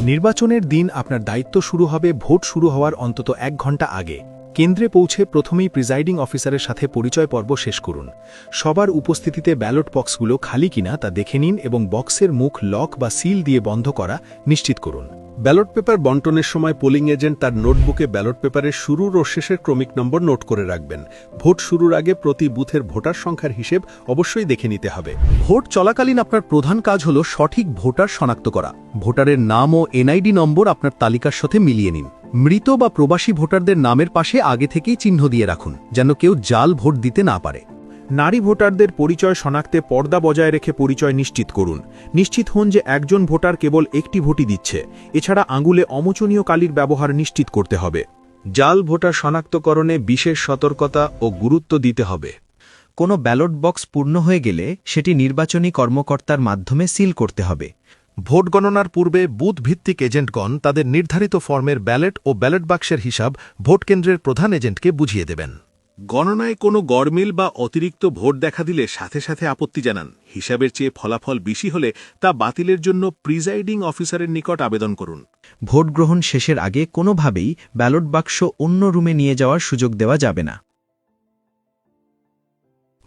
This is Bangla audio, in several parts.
নির্বাচনের দিন আপনার দায়িত্ব শুরু হবে ভোট শুরু হওয়ার অন্তত 1 ঘণ্টা আগে। কেন্দ্রে পৌঁছে প্রথমেই প্রিজাইডিং অফিসারের সাথে পরিচয় পর্ব শেষ করুন। সবার উপস্থিতিতে ব্যালট বক্সগুলো খালি কিনা তা দেখে নিন এবং বক্সের মুখ লক বা সিল দিয়ে বন্ধ করা নিশ্চিত করুন। ব্যালট পেপার বন্টনের সময় পোলিং এজেন্ট তার নোটবুকে ব্যালট পেপারের শুরুর ও শেষের ক্রমিক নম্বর নোট করে রাখবেন। ভোট শুরুর আগে প্রতি বুথের ভোটার সংখ্যার হিসেব অবশ্যই দেখে নিতে হবে। ভোট চলাকালীন আপনার প্রধান কাজ হল সঠিক ভোটার শনাক্ত করা। ভোটারের নাম ও এনআইডি নম্বর আপনার তালিকার সাথে মিলিয়ে নিন। মৃত বা প্রবাসী ভোটারদের নামের পাশে আগে থেকেই চিহ্ন দিয়ে রাখুন, যেন কেউ জাল ভোট দিতে না পারে। নারী ভোটারদের পরিচয় শনাক্তে পর্দা বজায় রেখে পরিচয় নিশ্চিত করুন। নিশ্চিত হন যে একজন ভোটার কেবল একটি ভোটই দিচ্ছে। এছাড়া আঙুলে অমোচনীয় কালির ব্যবহার নিশ্চিত করতে হবে। জাল ভোটার শনাক্তকরণে বিশেষ সতর্কতা ও গুরুত্ব দিতে হবে। কোনো ব্যালট বক্স পূর্ণ হয়ে গেলে সেটি নির্বাচনী কর্মকর্তার মাধ্যমে সিল করতে হবে। ভোট গণনার পূর্বে বুথ ভিত্তিক এজেন্টগণ তাদের নির্ধারিত ফর্মের ব্যালট ও ব্যালট বাক্সের হিসাব ভোট কেন্দ্রের প্রধান এজেন্টকে বুঝিয়ে দেবেন। গণনায় কোনো গড়মিল বা অতিরিক্ত ভোট দেখা দিলে সাথে সাথে আপত্তি জানান। হিসাবের চেয়ে ফলাফল বেশি হলে তা বাতিলের জন্য প্রিজাইডিং অফিসারের নিকট আবেদন করুন। ভোট গ্রহণ শেষের আগে কোনোভাবেই ব্যালট বাক্স অন্য রুমে নিয়ে যাওয়ার সুযোগ দেওয়া যাবে না।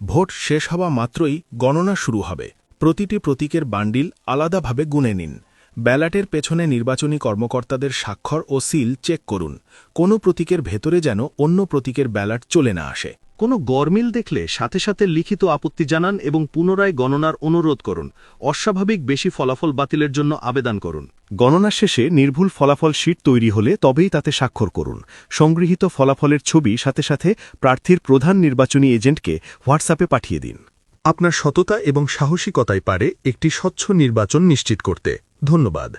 ভোট শেষ হওয়া মাত্রই গণনা শুরু হবে। প্রতিটি প্রতীকের বান্ডিল আলাদাভাবে গুনে নিন। ব্যালটের পেছনে নির্বাচনী কর্মকর্তাদের স্বাক্ষর ও সিল চেক করুন। কোনো প্রতীকের ভেতরে যেন অন্য প্রতীকের ব্যালট চলে না আসে। কোনো গড়মিল দেখলে সাথে সাথে লিখিত আপত্তি জানান এবং পুনরায় গণনার অনুরোধ করুন। অস্বাভাবিক বেশি ফলাফল বাতিলের জন্য আবেদন করুন। গণনা শেষে নির্ভুল ফলাফল শীট তৈরি হলে তবেই তাতে স্বাক্ষর করুন। সংগৃহীত ফলাফলের ছবি সাথে সাথে প্রার্থীর প্রধান নির্বাচনী এজেন্টকে হোয়াটসঅ্যাপে পাঠিয়ে দিন। আপনার সততা এবং সাহসিকতাই পারে একটি স্বচ্ছ নির্বাচন নিশ্চিত করতে। ধন্যবাদ।